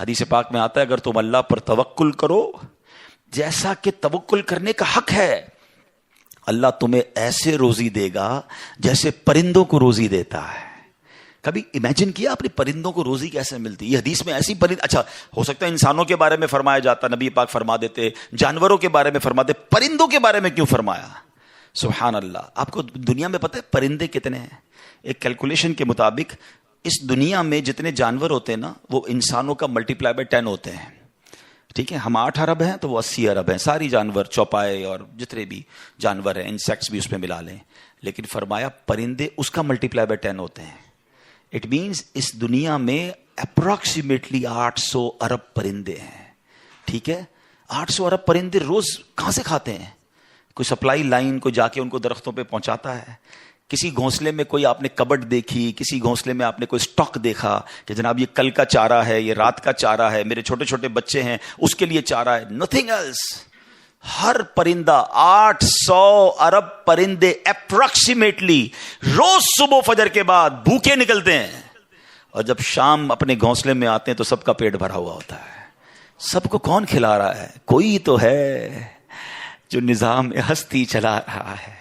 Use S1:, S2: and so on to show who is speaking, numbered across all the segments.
S1: حدیث پاک میں آتا ہے اگر تم اللہ پر توکل کرو جیسا کہ توکل کرنے کا حق ہے، اللہ تمہیں ایسے روزی دے گا جیسے پرندوں کو روزی دیتا ہے۔ کبھی امیجن کیا آپ نے پرندوں کو روزی کیسے ملتی؟ یہ حدیث میں ایسی اچھا ہو سکتا ہے انسانوں کے بارے میں فرمایا جاتا، نبی پاک فرما دیتے، جانوروں کے بارے میں فرماتے، پرندوں کے بارے میں کیوں فرمایا؟ سبحان اللہ۔ آپ کو دنیا میں پتہ ہے پرندے کتنے ہیں؟ ایک کیلکولیشن کے مطابق اس دنیا میں جتنے جانور ہوتے ہیں نا وہ انسانوں کا ملٹیپلائی بائی 10 ہوتے ہیں، ٹھیک ہے؟ ہم 8 ارب ہیں تو وہ 80 ارب ہیں، ساری جانور، چوپائے اور جتنے بھی جانور ہیں، انسیکٹس بھی اس میں ملا لیں، لیکن فرمایا پرندے اس کا ملٹیپلائی بائی 10 ہوتے ہیں۔ اٹ مینس اس دنیا میں اپروکسیمیٹلی 800 ارب پرندے ہیں، ٹھیک ہے؟ 800 ارب پرندے روز کہاں سے کھاتے ہیں؟ کوئی سپلائی لائن کو جا کے ان کو درختوں پہ پہنچاتا ہے؟ کسی گھونسلے میں کوئی آپ نے کبڈ دیکھی، کسی گھونسلے میں آپ نے کوئی سٹاک دیکھا کہ جناب یہ کل کا چارہ ہے، یہ رات کا چارہ ہے، میرے چھوٹے چھوٹے بچے ہیں اس کے لیے چارہ ہے؟ Nothing else. ہر پرندہ 800 ارب پرندے اپروکسیمیٹلی روز صبح فجر کے بعد بھوکے نکلتے ہیں، اور جب شام اپنے گھونسلے میں آتے ہیں تو سب کا پیٹ بھرا ہوا ہوتا ہے۔ سب کو کون کھلا رہا ہے؟ کوئی تو ہے جو نظام ہستی چلا رہا ہے،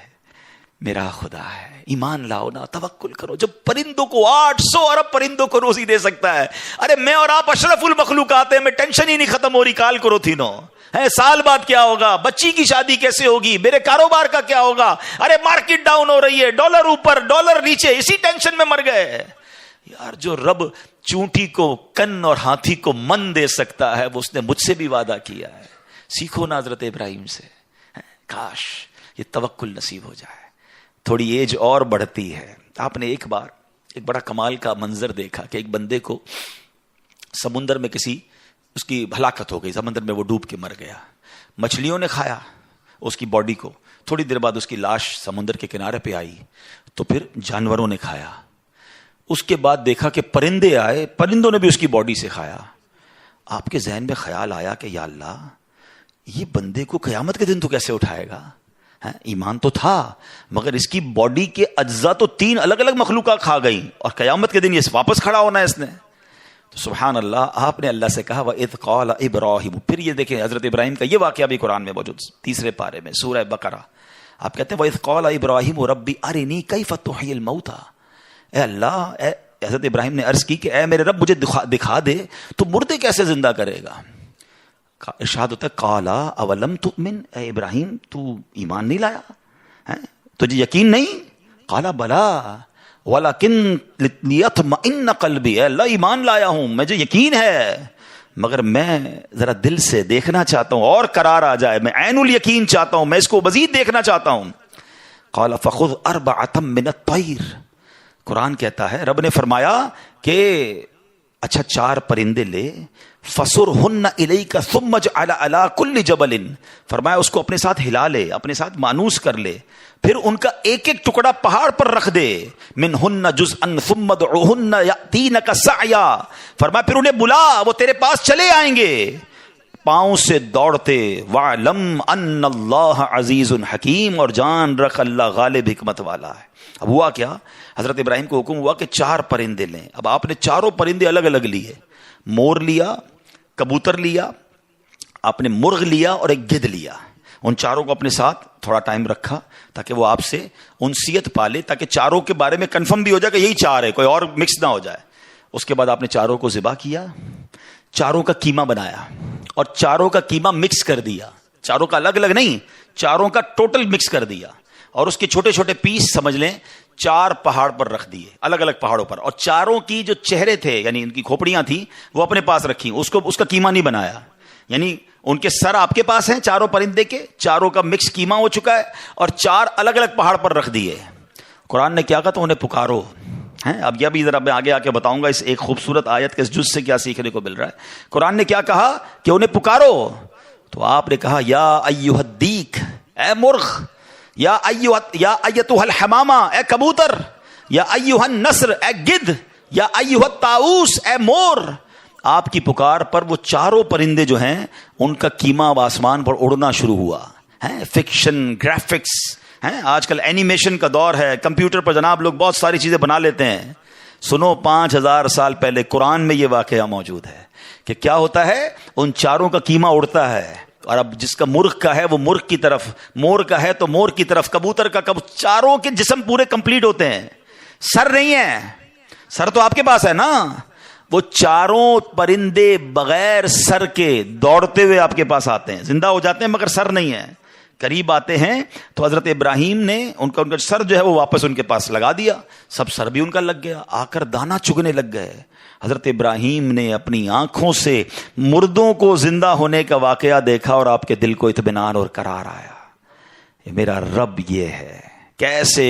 S1: میرا خدا ہے۔ ایمان لاؤ نا، توکل کرو۔ جب پرندوں کو 800 ارب پرندوں کو روزی دے سکتا ہے، ارے میں اور آپ اشرف المخلوقات ہیں، میں ٹینشن ہی نہیں ختم ہو رہی کال کرو تھی نو ہے، سال بعد کیا ہوگا، بچی کی شادی کیسے ہوگی، میرے کاروبار کا کیا ہوگا، ارے مارکیٹ ڈاؤن ہو رہی ہے، ڈالر اوپر ڈالر نیچے، اسی ٹینشن میں مر گئے۔ یار جو رب چونٹی کو کن اور ہاتھی کو من دے سکتا ہے وہ اس نے مجھ سے بھی وعدہ کیا ہے۔ سیکھو نا حضرت ابراہیم سے، کاش یہ توکل نصیب ہو جائے۔ تھوڑی ایج اور بڑھتی ہے، آپ نے ایک بار ایک بڑا کمال کا منظر دیکھا کہ ایک بندے کو سمندر میں اس کی ہلاکت ہو گئی، سمندر میں وہ ڈوب کے مر گیا، مچھلیوں نے کھایا اس کی باڈی کو، تھوڑی دیر بعد اس کی لاش سمندر کے کنارے پہ آئی، تو پھر جانوروں نے کھایا، اس کے بعد دیکھا کہ پرندے آئے، پرندوں نے بھی اس کی باڈی سے کھایا۔ آپ کے ذہن میں خیال آیا کہ یا اللہ یہ بندے کو قیامت کے دن تو کیسے اٹھائے گا؟ ایمان تو تھا مگر اس کی باڈی کے اجزاء تو 3 الگ الگ مخلوقات کھا گئی، اور قیامت کے دن یہ واپس کھڑا ہونا ہے اس نے۔ تو سبحان اللہ، آپ نے اللہ سے کہا وَإِذْ قَالَ إِبْرَاهِيمُ۔ پھر یہ دیکھیں حضرت ابراہیم کا یہ واقعہ بھی قرآن میں موجود، 3 پارے میں سورہ بقرہ۔ آپ کہتے ہیں وَإِذْ قَالَ إِبْرَاهِيمُ رَبِّ أَرِنِي كَيْفَ تُحْيِي الْمَوْتَى۔ اے اللہ، حضرت ابراہیم نے عرض کی کہ اے میرے رب مجھے دکھا دے تو مردے کیسے زندہ کرے گا؟ ارشاد ہوتا ہے قَالَ أَوَلَمْ تُؤْمِنْ، اے ابراہیم تو ایمان نہیں لایا، تجھے یقین نہیں؟ قَالَ بَلَا وَلَكِنْ لِيَطْمَئِنَّ قَلْبِي، اے اللہ ایمان لایا ہوں، مجھے یقین ہے مگر میں ذرا دل سے دیکھنا چاہتا ہوں اور قرار آ جائے، میں عین الیقین چاہتا ہوں، میں اس کو مزید دیکھنا چاہتا ہوں۔ قَالَ فَخُذْ أَرْبَعَةً مِّنَ الطَّيْرِ، قرآن کہتا ہے رب نے فرمایا کہ اچھا 4 پرندے لے، فَصُرْهُنَّ إِلَيْكَ ثُمَّ اجْعَلْ عَلَىٰ كُلِّ جَبَلٍ، فرمایا اس کو اپنے ساتھ ہلا لے، اپنے ساتھ مانوس کر لے، پھر ان کا ایک ایک ٹکڑا پہاڑ پر رکھ دے، مِنْهُنَّ جُزْءًا ثُمَّ ادْعُهُنَّ يَأْتِينَكَ سَعْيًا، فرمایا پھر انہیں بلا، وہ تیرے پاس چلے آئیں گے پاؤں سے دوڑتے، وَعْلَمْ أَنَّ اللَّهَ عَزِيزٌ حَكِيمٌ، اور جان رکھ اللہ غالب حکمت والا ہے۔ اب ہوا کیا، حضرت ابراہیم کو حکم ہوا کہ 4 پرندے لیں۔ اب آپ نے 4 پرندے الگ الگ لیے، مور لیا، کبوتر لیا، آپ نے مرغ لیا اور ایک گدھ لیا۔ ان 4 کو اپنے ساتھ تھوڑا ٹائم رکھا تاکہ وہ آپ سے انسیت پالے، تاکہ 4 کے بارے میں کنفرم بھی ہو جائے کہ یہی 4 ہے، کوئی اور مکس نہ ہو جائے۔ اس کے بعد آپ نے 4 کو ذبح کیا، 4 کا قیمہ بنایا اور 4 کا قیمہ مکس کر دیا، 4 کا الگ الگ نہیں، 4 کا ٹوٹل مکس کر دیا، اور اس کے چھوٹے چھوٹے پیس سمجھ لیں 4 پہاڑ پر رکھ دیے، الگ الگ پہاڑوں پر، اور 4 کی جو چہرے تھے یعنی ان کی کھوپڑیاں تھیں وہ اپنے پاس رکھی، اس کا قیمہ نہیں بنایا، یعنی ان کے سر آپ کے پاس ہیں 4 پرندے کے، 4 کا مکس قیمہ ہو چکا ہے، اور 4 الگ الگ پہاڑ پر رکھ دیے۔ قرآن نے کیا کہا تو انہیں پکارو ہیں۔ اب یہ بھی ذرا میں آگے آ کے بتاؤں گا اس ایک خوبصورت آیت کے اس جز سے کیا سیکھنے کو مل رہا ہے۔ قرآن نے کیا کہا کہ انہیں پکارو، تو آپ نے کہا یا ایھا الدیک، اے مرغ، یا ایتھا الحمامہ، اے کبوتر، یا ایھا النسر، اے گدھ، یا ایھا الطاؤس، اے مور۔ آپ کی پکار پر وہ 4 پرندے جو ہیں ان کا قیمہ اب آسمان پر اڑنا شروع ہوا ہے۔ فکشن، گرافکس ہیں، آج کل اینیمیشن کا دور ہے، کمپیوٹر پر جناب لوگ بہت ساری چیزیں بنا لیتے ہیں۔ سنو 5000 سال پہلے قرآن میں یہ واقعہ موجود ہے کہ کیا ہوتا ہے، ان چاروں کا کیما اڑتا ہے، اور اب جس کا مرغ کا ہے وہ مرغ کی طرف، مور کا ہے تو مور کی طرف، کبوتر کا چاروں کے جسم پورے کمپلیٹ ہوتے ہیں، سر نہیں ہے، سر تو آپ کے پاس ہے نا، وہ چاروں پرندے بغیر سر کے دوڑتے ہوئے آپ کے پاس آتے ہیں، زندہ ہو جاتے ہیں مگر سر نہیں ہے، قریب آتے ہیں تو حضرت ابراہیم نے ان کا سر جو ہے وہ واپس ان کے پاس لگا دیا، سب سر بھی ان کا لگ گیا، آ کر دانا چگنے لگ گئے۔ حضرت ابراہیم نے اپنی آنکھوں سے مردوں کو زندہ ہونے کا واقعہ دیکھا اور آپ کے دل کو اطمینان اور قرار آیا، یہ میرا رب یہ ہے۔ کیسے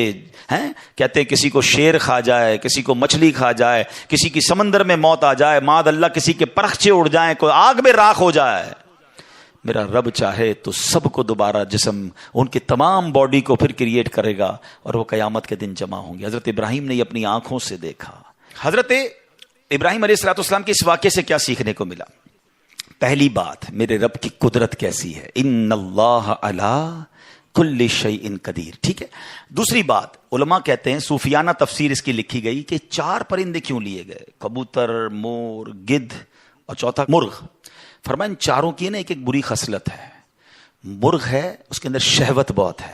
S1: ہیں کہتے ہیں کسی کو شیر کھا جائے، کسی کو مچھلی کھا جائے، کسی کی سمندر میں موت آ جائے، معاذ اللہ کسی کے پرخچے اڑ جائیں، کوئی آگ میں راکھ ہو جائے، میرا رب چاہے تو سب کو دوبارہ جسم ان کی تمام باڈی کو پھر کریٹ کرے گا اور وہ قیامت کے دن جمع ہوں گے۔ حضرت ابراہیم نے یہ اپنی آنکھوں سے دیکھا۔ حضرت ابراہیم علیہ الصلوۃ والسلام کے اس واقعے سے کیا سیکھنے کو ملا؟ پہلی بات، میرے رب کی قدرت کیسی ہے، ان اللہ علی کل شیء قدیر، ٹھیک ہے۔ دوسری بات، علماء کہتے ہیں صوفیانہ تفسیر اس کی لکھی گئی کہ 4 پرندے کیوں لیے گئے، کبوتر، مور، گدھ اور چوتھا مرغ۔ فرمایا ان چاروں کی نا ایک بری خصلت ہے، مرغ ہے اس کے اندر شہوت بہت ہے،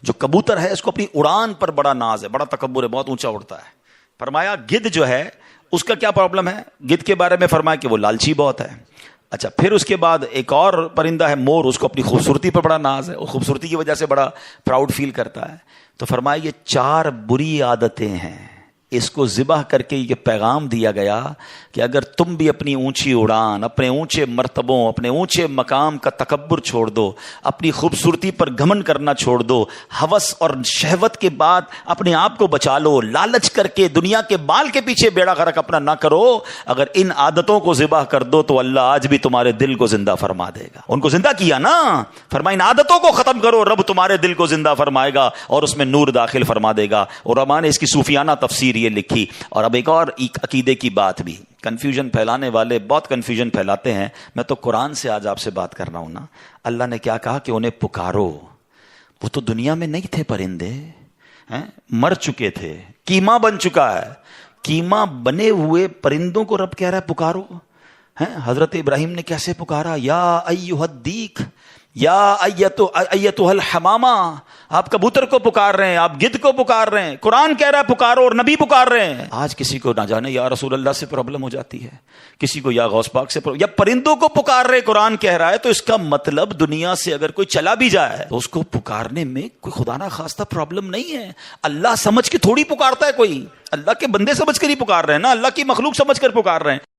S1: جو کبوتر ہے اس کو اپنی اڑان پر بڑا ناز ہے، بڑا تکبر ہے، بہت اونچا اڑتا ہے۔ فرمایا گدھ جو ہے اس کا کیا پرابلم ہے، گدھ کے بارے میں فرمایا کہ وہ لالچی بہت ہے۔ اچھا، پھر اس کے بعد ایک اور پرندہ ہے مور، اس کو اپنی خوبصورتی پر بڑا ناز ہے، وہ خوبصورتی کی وجہ سے بڑا پراؤڈ فیل کرتا ہے۔ تو فرمایا یہ 4 بری عادتیں ہیں، اس کو ذبح کر کے یہ پیغام دیا گیا کہ اگر تم بھی اپنی اونچی اڑان، اپنے اونچے مرتبوں، اپنے اونچے مقام کا تکبر چھوڑ دو، اپنی خوبصورتی پر گھمنڈ کرنا چھوڑ دو، ہوس اور شہوت کے بعد اپنے آپ کو بچا لو، لالچ کر کے دنیا کے بال کے پیچھے بیڑا غرق اپنا نہ کرو، اگر ان عادتوں کو ذبح کر دو تو اللہ آج بھی تمہارے دل کو زندہ فرما دے گا۔ ان کو زندہ کیا نا، فرمایا ان عادتوں کو ختم کرو، رب تمہارے دل کو زندہ فرمائے گا اور اس میں نور داخل فرما دے گا۔ اور علماء نے اس کی صوفیانہ تفسیر یہ لکھی۔ اور اب ایک اور عقیدے کی بات بھی، کنفیوژن پھیلانے والے بہت کنفیوژن پھیلاتے ہیں، میں تو قرآن سے آج آپ سے بات کر رہا ہوں نا۔ اللہ نے کیا کہا کہ انہیں پکارو، وہ تو دنیا میں نہیں تھے، پرندے مر چکے تھے، کیما بن چکا ہے، کیما بنے ہوئے پرندوں کو رب کہہ رہا ہے پکارو۔ حضرت ابراہیم نے کیسے پکارا، یا ایھا الدیک، یا ایتھا الحمامہ، آپ کبوتر کو پکار رہے ہیں، آپ گدھ کو پکار رہے ہیں، قرآن کہہ رہا ہے پکارو اور نبی پکار رہے ہیں۔ آج کسی کو نہ جانے یا رسول اللہ سے پرابلم ہو جاتی ہے، کسی کو یا غوث پاک سے یا پرندوں کو پکار رہے، قرآن کہہ رہا ہے، تو اس کا مطلب دنیا سے اگر کوئی چلا بھی جائے تو اس کو پکارنے میں کوئی خدا نہ خواستہ پرابلم نہیں ہے۔ اللہ سمجھ کے تھوڑی پکارتا ہے کوئی، اللہ کے بندے سمجھ کر ہی پکار رہے ہیں نا، اللہ کی مخلوق سمجھ کر پکار رہے ہیں۔